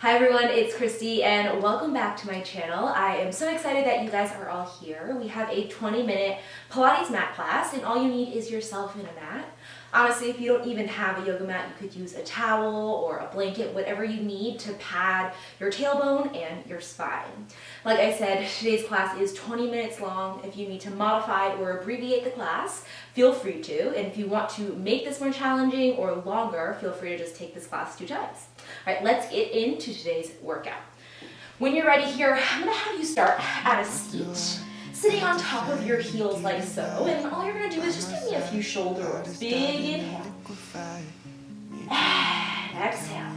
Hi everyone, it's Christy and welcome back to my channel. I am so excited that you guys are all here. We have a 20-minute Pilates mat class and all you need is yourself and a mat. Honestly, if you don't even have a yoga mat, you could use a towel or a blanket, whatever you need to pad your tailbone and your spine. Like I said, today's class is 20 minutes long. If you need to modify or abbreviate the class, feel free to. And if you want to make this more challenging or longer, feel free to just take this class 2 times. All right, let's get into today's workout. When you're ready here, I'm gonna have you start at a seat, sitting on top of your heels like so, and all you're gonna do is just give me a few shoulder rolls. Big inhale, and exhale.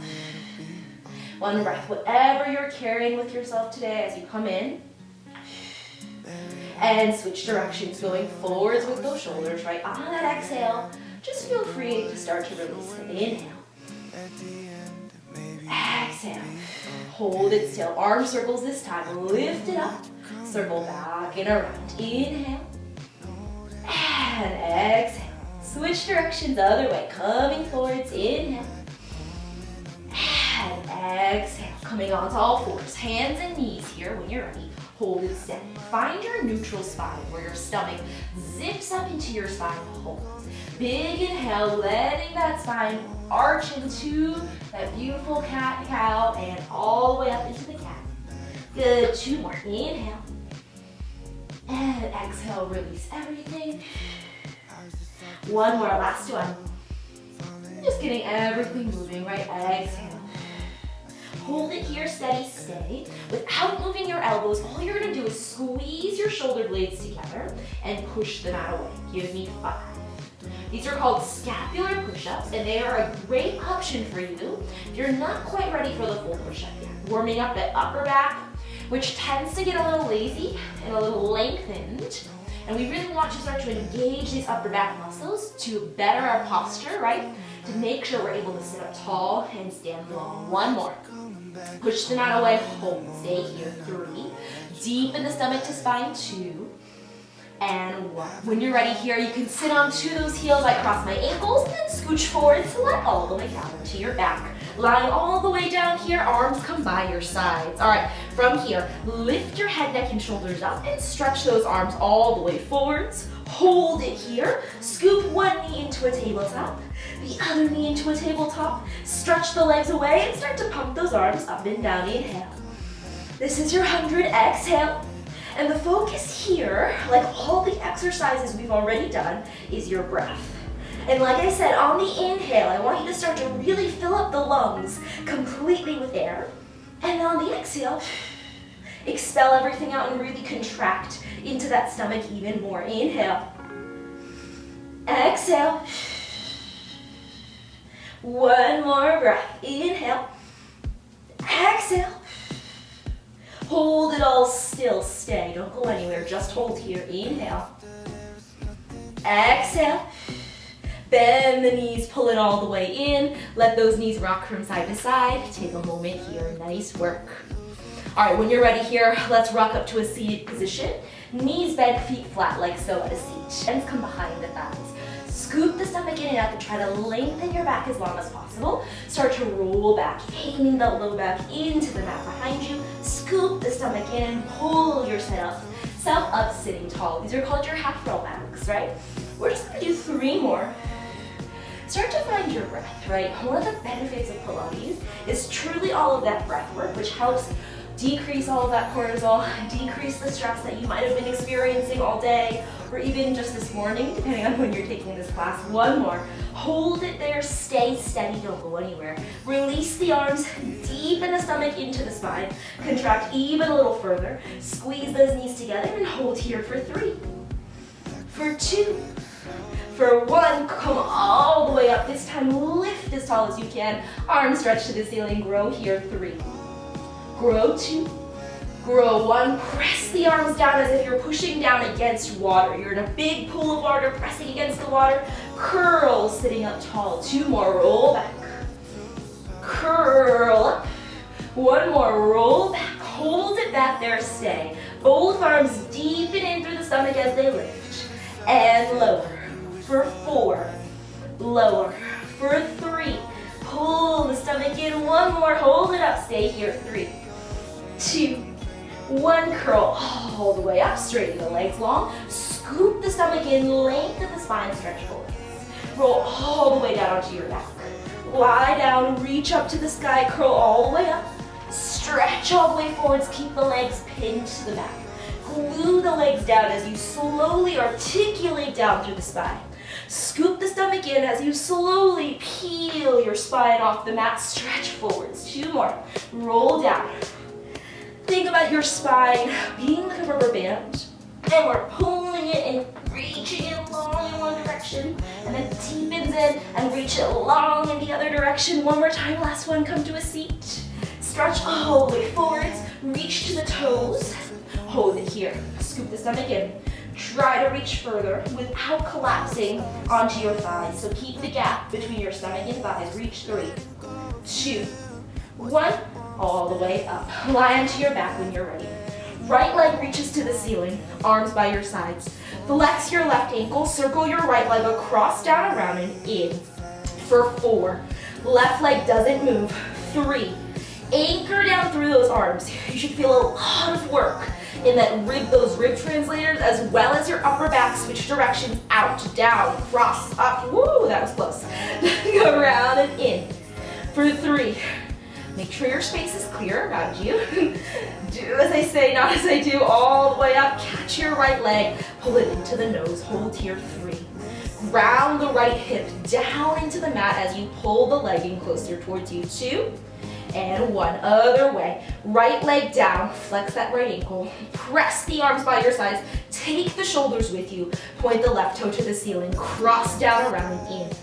One breath, whatever you're carrying with yourself today as you come in, and switch directions, going forwards with those shoulders, right? On that exhale, just feel free to start to release. Inhale. Exhale. Hold it still. Arm circles this time. Lift it up. Circle back and around. Inhale. And exhale. Switch directions other way. Coming forwards. Inhale. And exhale. Coming onto all fours. Hands and knees here when you're ready. Hold it steady. Find your neutral spine where your stomach zips up into your spine. Hold. Big inhale, letting that spine arch into that beautiful cat-cow and all the way up into the cat. Good, 2 more. Inhale. And exhale, release everything. 1 more, last one. Just getting everything moving, right? Exhale. Hold it here, steady, stay. Without moving your elbows, all you're gonna do is squeeze your shoulder blades together and push them out away. Give me 5. These are called scapular push-ups, and they are a great option for you if you're not quite ready for the full push-up yet. Warming up that upper back, which tends to get a little lazy and a little lengthened. And we really want to start to engage these upper back muscles to better our posture, right? To make sure we're able to sit up tall and stand long. 1 more. Push them out away, hold, stay here. 3. Deep in the stomach to spine. 2. And 1. When you're ready here, you can sit onto those heels. I cross my ankles and then scooch forward, select all the way down to your back. Lying all the way down here, arms come by your sides. All right, from here, lift your head, neck, and shoulders up and stretch those arms all the way forwards. Hold it here. Scoop one knee into a tabletop, the other knee into a tabletop. Stretch the legs away and start to pump those arms up and down. Inhale. This is your 100. Exhale. And the focus here, like all the exercises we've already done, is your breath. And like I said, on the inhale, I want you to start to really fill up the lungs completely with air. And then on the exhale, expel everything out and really contract into that stomach even more. Inhale. Exhale. 1 more breath. Inhale. Exhale. Hold it all still, stay, don't go anywhere, just hold here. Inhale. Exhale. Bend the knees, pull it all the way in. Let those knees rock from side to side. Take a moment here, nice work. All right, when you're ready here, let's rock up to a seated position. Knees bent, feet flat like so at a seat. Hands come behind the thighs. Scoop the stomach in and up and try to lengthen your back as long as possible. Start to roll back, aiming the low back into the mat behind you. Scoop the stomach in, pull yourself up sitting tall. These are called your half roll backs, right? We're just gonna do 3 more. Start to find your breath, right? One of the benefits of Pilates is truly all of that breath work, which helps decrease all of that cortisol, decrease the stress that you might have been experiencing all day, or even just this morning, depending on when you're taking this class. 1 more. Hold it there, stay steady, don't go anywhere. Release the arms, deep in the stomach into the spine. Contract even a little further. Squeeze those knees together and hold here for 3. For 2. For 1, come all the way up. This time, lift as tall as you can. Arms stretch to the ceiling, grow here. 3. Grow 2. Grow 1. Press the arms down as if you're pushing down against water. You're in a big pool of water, pressing against the water. Curl, sitting up tall. 2 more, roll back. Curl up. 1 more, roll back. Hold it back there, stay. Both arms deepen in through the stomach as they lift. And lower. For 4, lower. For 3, pull the stomach in. One more, hold it up, stay here. 3, 2, 1, curl all the way up, straighten the legs long. Scoop the stomach in, lengthen the spine, stretch forward. Roll all the way down onto your back. Lie down, reach up to the sky, curl all the way up. Stretch all the way forwards, keep the legs pinned to the back. Glue the legs down as you slowly articulate down through the spine. Scoop the stomach in as you slowly peel your spine off the mat, stretch forwards. 2 more, roll down. Think about your spine being like a rubber band, and we're pulling it and reaching it long in one direction, and then deepens in and reach it long in the other direction. One more time, last one, come to a seat. Stretch all the way forwards, reach to the toes, hold it here. Scoop the stomach in. Try to reach further without collapsing onto your thighs. So keep the gap between your stomach and thighs. Reach 3, 2, 1, all the way up. Lie onto your back when you're ready. Right leg reaches to the ceiling, arms by your sides. Flex your left ankle, circle your right leg across, down, around, and in. For 4, left leg doesn't move. 3, anchor down through those arms. You should feel a lot of work in that rib, those rib translators, as well as your upper back. Switch directions, out, down, cross, up. Woo, that was close. Go around and in. For 3, make sure your space is clear around you. Do as I say, not as I do, all the way up. Catch your right leg, pull it into the nose, hold here. 3. Ground the right hip down into the mat as you pull the leg in closer towards you. 2, and 1, other way. Right leg down, flex that right ankle, press the arms by your sides, take the shoulders with you, point the left toe to the ceiling, cross down, around, and in.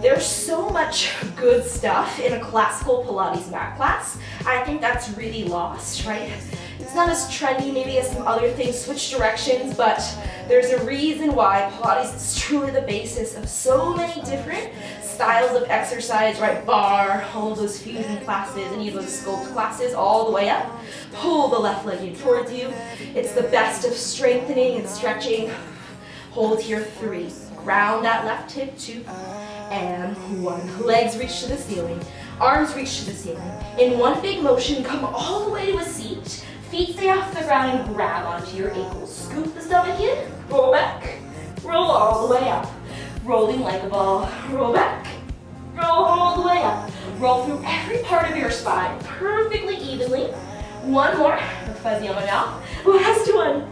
There's so much good stuff in a classical Pilates mat class. I think that's really lost, right? It's not as trendy maybe as some other things, switch directions, but there's a reason why Pilates is truly the basis of so many different styles of exercise, right? Bar, all of those fusion classes, any of those Sculpt classes, all the way up. Pull the left leg in towards you. It's the best of strengthening and stretching. Hold here. 3. Ground that left hip. 2, and 1. Legs reach to the ceiling. Arms reach to the ceiling. In one big motion, come all the way to a seat. Feet stay off the ground and grab onto your ankles. Scoop the stomach in, roll back, roll all the way up. Rolling like a ball, roll back, roll all the way up. Roll through every part of your spine perfectly evenly. 1 more, I'm fuzzy on my mouth. Last one,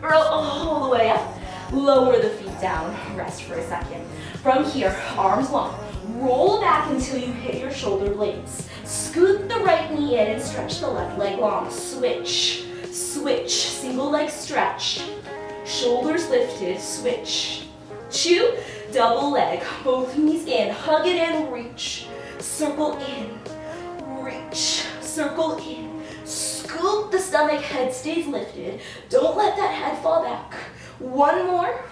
roll all the way up. Lower the feet down, rest for a second. From here, arms long, roll back until you hit your shoulder blades. Scoot the right knee in and stretch the left leg long. Switch, switch, single leg stretch. Shoulders lifted, switch. 2, double leg, both knees in, hug it in, reach. Circle in, reach, circle in. Scoop the stomach, head stays lifted. Don't let that head fall back. 1 more.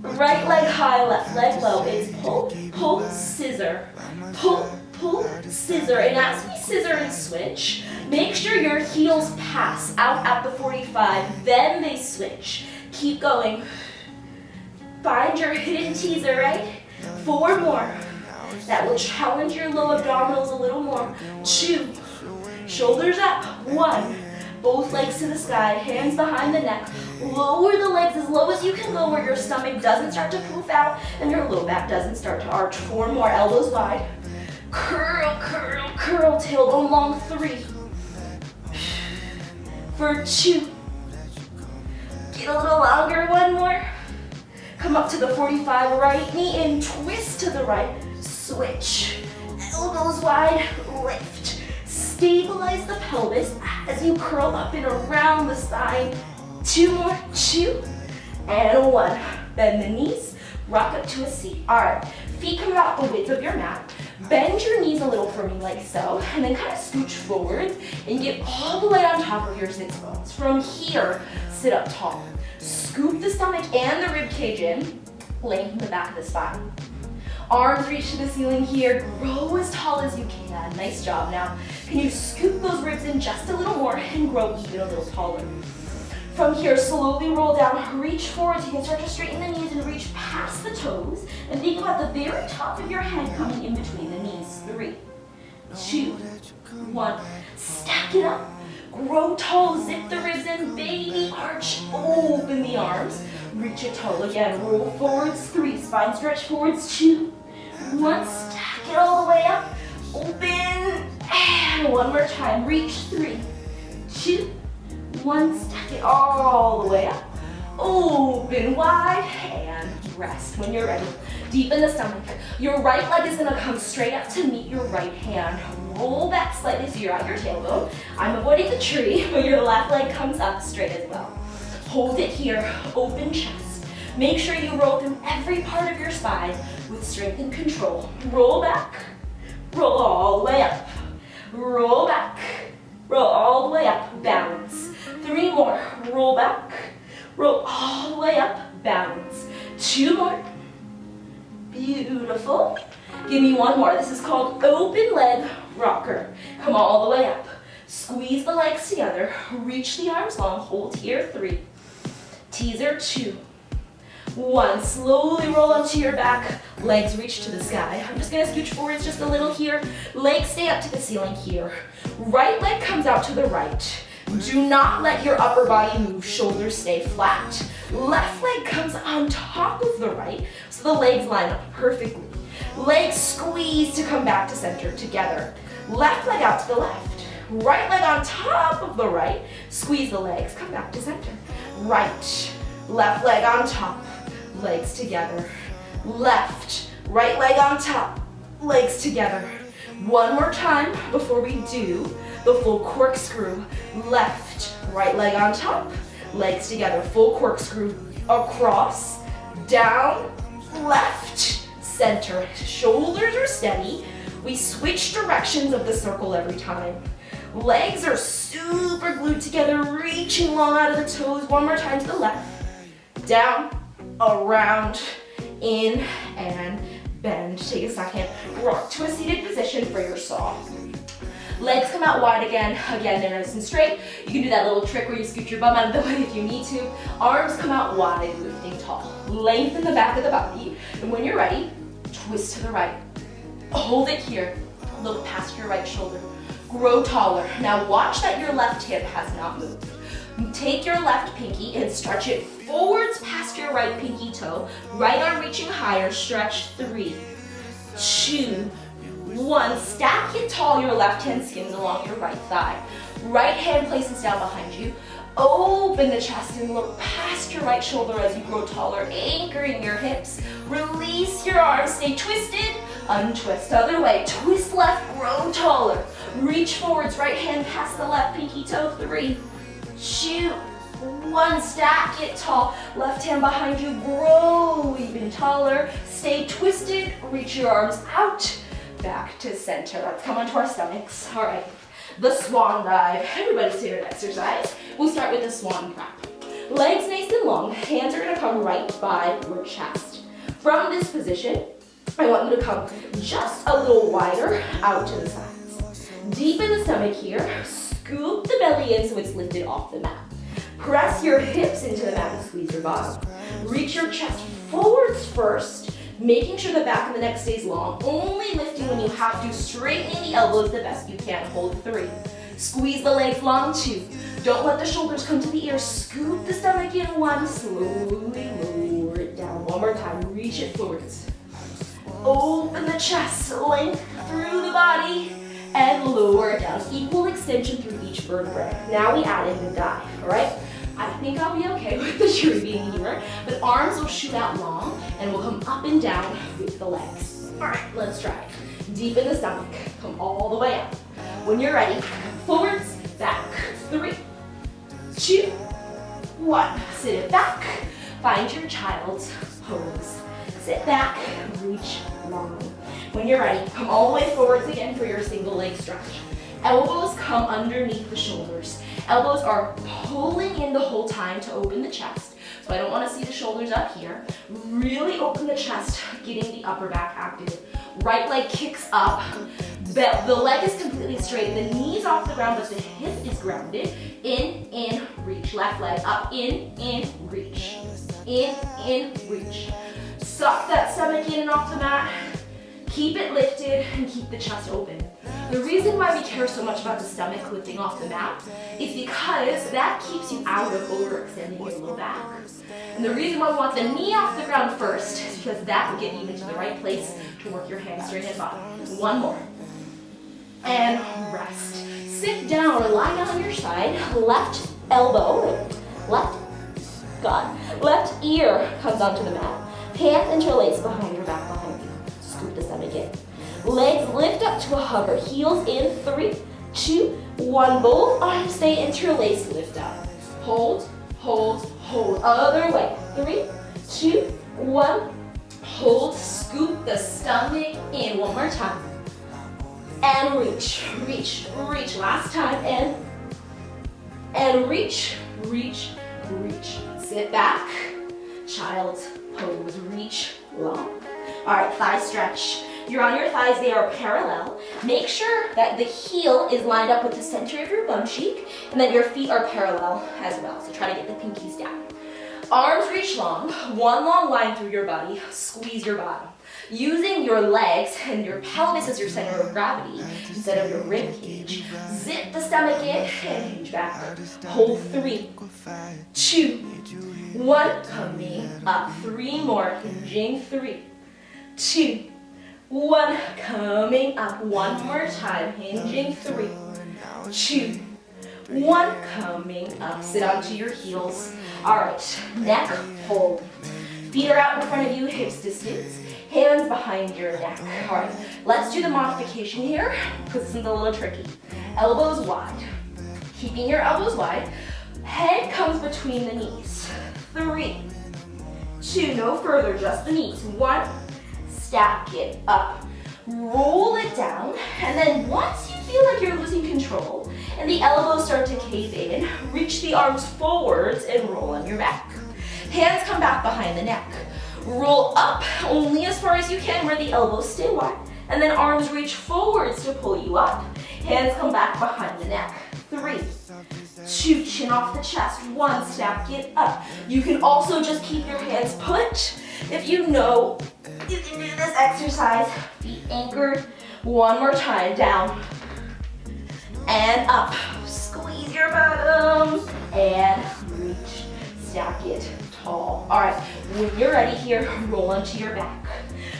Right leg high, left leg low. It's pull, pull, scissor. Pull, pull, scissor. And as we scissor and switch, make sure your heels pass out at the 45, then they switch. Keep going. Find your hidden teaser, right? 4 more. That will challenge your low abdominals a little more. 2. Shoulders up. 1. Both legs to the sky, hands behind the neck. Lower the legs as low as you can go where your stomach doesn't start to poof out and your low back doesn't start to arch. 4 more, elbows wide. Curl, curl, curl, tailbone long. 3. For 2. Get a little longer, 1 more. Come up to the 45, right knee in, twist to the right, switch. Elbows wide, lift. Stabilize the pelvis as you curl up and around the spine. 2 more, 2, and 1. Bend the knees, rock up to a seat. All right, feet come about the width of your mat. Bend your knees a little for me like so, and then kind of scooch forward and get all the way on top of your sits bones. From here, sit up tall. Scoop the stomach and the rib cage in, lengthen the back of the spine. Arms reach to the ceiling here, grow as tall as you can. Nice job. Now, can you scoop those ribs in just a little more and grow even a little taller? From here, slowly roll down, reach forward. You can start to straighten the knees and reach past the toes. And think about the very top of your head coming in between the knees. 3, 2, 1. Stack it up. Grow tall, zip the ribs in, baby arch, open the arms. Reach it tall again, roll forwards, 3, spine stretch forwards, 2, 1, stack it all the way up, open, and one more time, reach, 3, 2, 1, stack it all the way up, open wide, and rest when you're ready. Deepen the stomach. Your right leg is gonna come straight up to meet your right hand. Roll back slightly so you're at your tailbone. I'm avoiding the tree, but your left leg comes up straight as well. Hold it here, open chest. Make sure you roll through every part of your spine with strength and control. Roll back, roll all the way up. Roll back, roll all the way up, balance. 3 more, roll back, roll all the way up, balance. 2 more. Beautiful. Give me 1 more. This is called open leg rocker. Come all the way up. Squeeze the legs together. Reach the arms long. Hold here. 3. Teaser. 2. 1. Slowly roll onto your back. Legs reach to the sky. I'm just going to scooch forwards just a little here. Legs stay up to the ceiling here. Right leg comes out to the right. Do not let your upper body move. Shoulders stay flat. Left leg comes on top of the right, so the legs line up perfectly. Legs squeeze to come back to center together. Left leg out to the left. Right leg on top of the right. Squeeze the legs, come back to center. Right, left leg on top, legs together. Left, right leg on top, legs together. 1 more time before we do the full corkscrew. Left, right leg on top, legs together. Full corkscrew across, down, left, center. Shoulders are steady. We switch directions of the circle every time. Legs are super glued together, reaching long out of the toes. 1 more time to the left, down, around, in, and bend. Take a second, rock to a seated position for your saw. Legs come out wide again, they're nice and straight. You can do that little trick where you scoot your bum out of the way if you need to. Arms come out wide, lifting tall. Lengthen the back of the body, and when you're ready, twist to the right. Hold it here, look past your right shoulder. Grow taller. Now watch that your left hip has not moved. Take your left pinky and stretch it forwards past your right pinky toe. Right arm reaching higher, stretch. 3, 2, 1, stack it tall, your left hand skims along your right thigh. Right hand places down behind you. Open the chest and look past your right shoulder as you grow taller, anchoring your hips. Release your arms, stay twisted, untwist. Other way, twist left, grow taller. Reach forwards, right hand past the left pinky toe. 3, 2, 1, stack it tall. Left hand behind you, grow even taller. Stay twisted, reach your arms out. Back to center. Let's come onto our stomachs. All right, the swan dive. Everybody's favorite exercise. We'll start with the swan prep. Legs nice and long. Hands are gonna come right by your chest. From this position, I want you to come just a little wider out to the sides. Deepen the stomach here. Scoop the belly in so it's lifted off the mat. Press your hips into the mat and squeeze your bottom. Reach your chest forwards first, making sure the back of the neck stays long, only lifting when you have to, straightening the elbows the best you can. Hold 3. Squeeze the legs long. 2. Don't let the shoulders come to the ears. Scoop the stomach in. 1. Slowly lower it down. 1 more time. Reach it forwards. Open the chest, length through the body, and lower it down. Equal extension through each vertebrae. Now we add in the dive, all right? I think I'll be okay with the tree being here, but arms will shoot out long and we'll come up and down with the legs. All right, let's try it. Deepen the stomach, come all the way up. When you're ready, forwards, back. 3, 2, 1. Sit it back. Find your child's pose. Sit back, reach long. When you're ready, come all the way forwards again for your single leg stretch. Elbows come underneath the shoulders. Elbows are pulling in the whole time to open the chest. So I don't want to see the shoulders up here. Really open the chest, getting the upper back active. Right leg kicks up, The leg is completely straight, the knee's off the ground, but the hip is grounded. In, reach. Left leg up, in, reach. In, reach. Suck that stomach in and off the mat. Keep it lifted and keep the chest open. The reason why we care so much about the stomach lifting off the mat is because that keeps you out of overextending your low back. And the reason why we want the knee off the ground first is because that will get you into the right place to work your hamstring and bottom. One more. And rest. Sit down or lie down on your side. Left elbow, left ear comes onto the mat. Hands interlace behind your back, behind you. Scoop the stomach in. Legs lift up to a hover. Heels in, 3, 2, 1. Both arms stay interlaced, lift up. Hold, hold, hold. Other way. 3, 2, 1. Hold, scoop the stomach in. One more time. And reach, reach, reach. Last time, and reach, reach, reach. Sit back, child's pose, reach long. All right, thigh stretch. You're on your thighs, they are parallel. Make sure that the heel is lined up with the center of your bum cheek and that your feet are parallel as well. So try to get the pinkies down. Arms reach long, one long line through your body, squeeze your bottom. Using your legs and your pelvis as your center of gravity instead of your rib cage. Zip the stomach in and hinge back. Hold 3, 2, 1. Coming up. 3 more. Hinging. 3, 2, 1. Coming up. One more time. Hinging. 3, 2, 1. Coming up. Sit onto your heels. All right. Neck. Hold. Feet are out in front of you. Hips distance. Hands behind your neck. All right, let's do the modification here because this is a little tricky. Elbows wide. Keeping your elbows wide. Head comes between the knees. 3, 2, no further, just the knees. 1, stack it up. Roll it down, and then once you feel like you're losing control and the elbows start to cave in, reach the arms forwards and roll on your back. Hands come back behind the neck. Roll up only as far as you can where the elbows stay wide, and then arms reach forwards to pull you up. Hands come back behind the neck. 3, 2, chin off the chest. 1, stack it up. You can also just keep your hands put if you know you can do this exercise. Feet anchored. One more time. Down and up. Squeeze your bottom and reach. Stack it. All right, when you're ready here, roll onto your back.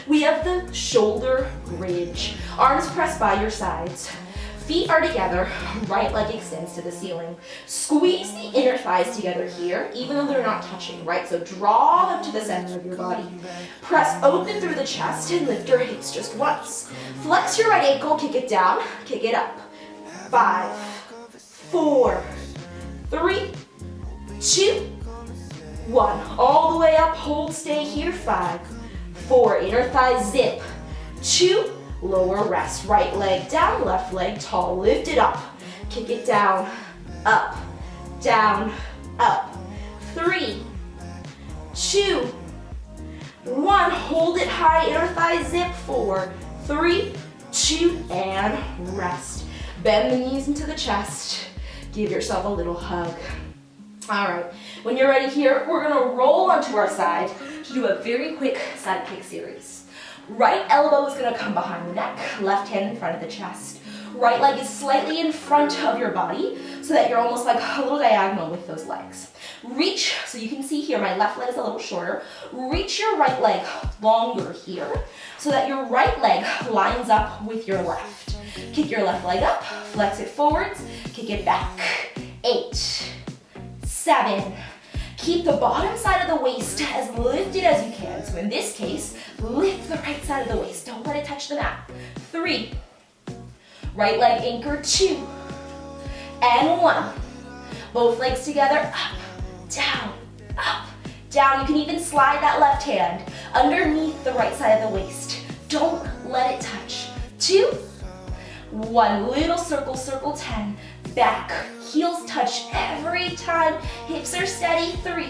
We have the shoulder bridge. Arms pressed by your sides. Feet are together, right leg extends to the ceiling. Squeeze the inner thighs together here, even though they're not touching, right? So draw them to the center of your body. Press open through the chest and lift your hips just once. Flex your right ankle, kick it down, kick it up. 5, 4, 3, 2, 1. All the way up, hold, stay here. 5, 4, inner thigh zip. 2, lower rest. Right leg down, left leg tall. Lift it up. Kick it down, up, down, up. 3, 2, 1. Hold it high, inner thigh zip. 4, 3, 2, and rest. Bend the knees into the chest. Give yourself a little hug. All right, when you're ready here, we're gonna roll onto our side to do a very quick side kick series. Right elbow is gonna come behind the neck, left hand in front of the chest. Right leg is slightly in front of your body so that you're almost like a little diagonal with those legs. Reach, so you can see here, my left leg is a little shorter. Reach your right leg longer here so that your right leg lines up with your left. Kick your left leg up, flex it forwards, kick it back. 8, 7. Keep the bottom side of the waist as lifted as you can. So in this case, lift the right side of the waist. Don't let it touch the mat. 3. Right leg anchored. 2. And 1. Both legs together. Up, down, up, down. You can even slide that left hand underneath the right side of the waist. Don't let it touch. 2. 1. Little circle, circle 10. Back. Heels touch every time. Hips are steady. 3,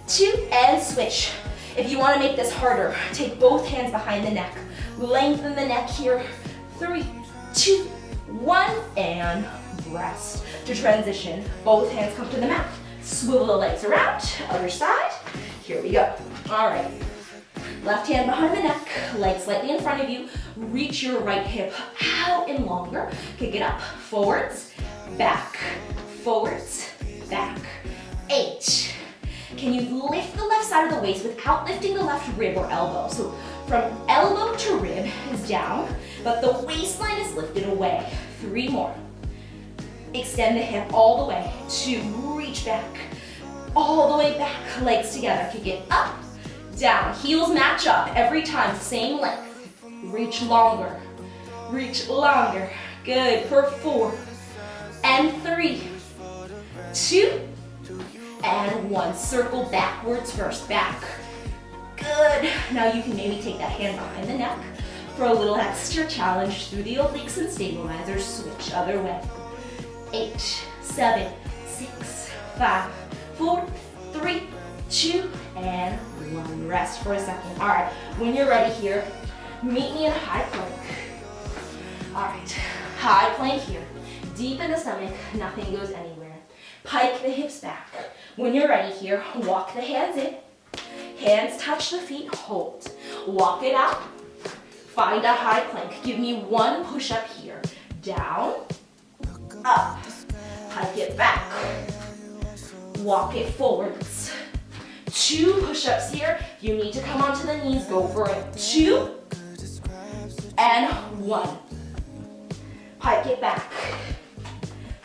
2, and switch. If you want to make this harder, take both hands behind the neck. Lengthen the neck here. 3, 2, 1, and rest. To transition, both hands come to the mat. Swivel the legs around, other side. Here we go. All right. Left hand behind the neck, leg slightly in front of you. Reach your right hip out and longer. Kick it up, forwards, back, forwards, back. 8. Can you lift the left side of the waist without lifting the left rib or elbow? So from elbow to rib is down, but the waistline is lifted away. 3 more. Extend the hip all the way. 2, reach back. All the way back, legs together. Kick it up, down. Heels match up every time, same length. Reach longer, reach longer. Good, for 4, and 3, 2, and 1. Circle backwards first, back. Good. Now you can maybe take that hand behind the neck for a little extra challenge through the obliques and stabilizers. Switch other way. 8, 7, 6, 5, 4, 3, 2, and 1. Rest for a second. All right, when you're ready here, meet me in a high plank. All right, high plank here. Deep in the stomach, nothing goes anywhere. Pike the hips back. When you're ready here, walk the hands in. Hands touch the feet, hold. Walk it out. Find a high plank. Give me 1 push-up here. Down, up, pike it back. Walk it forwards. 2 push-ups here. If you need to come onto the knees, go for it. 2, and 1. Pike it back.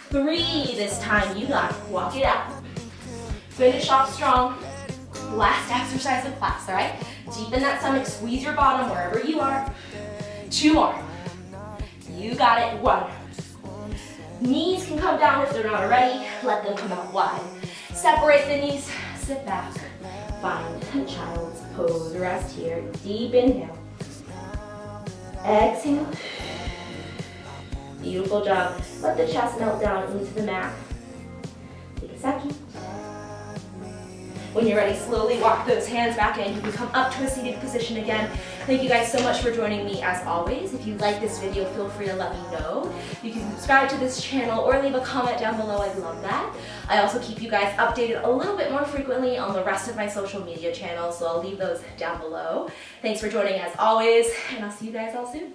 3 this time, you got it. Walk it out. Finish off strong. Last exercise of class, all right? Deepen that stomach, squeeze your bottom wherever you are. 2 more. You got it. 1. Knees can come down if they're not already. Let them come out wide. Separate the knees, sit back. Find a child's pose. Rest here. Deep inhale. Exhale. Beautiful job. Let the chest melt down into the mat. Take a second. When you're ready, slowly walk those hands back in. You can come up to a seated position again. Thank you guys so much for joining me as always. If you like this video, feel free to let me know. You can subscribe to this channel or leave a comment down below. I'd love that. I also keep you guys updated a little bit more frequently on the rest of my social media channels, so I'll leave those down below. Thanks for joining as always, and I'll see you guys all soon.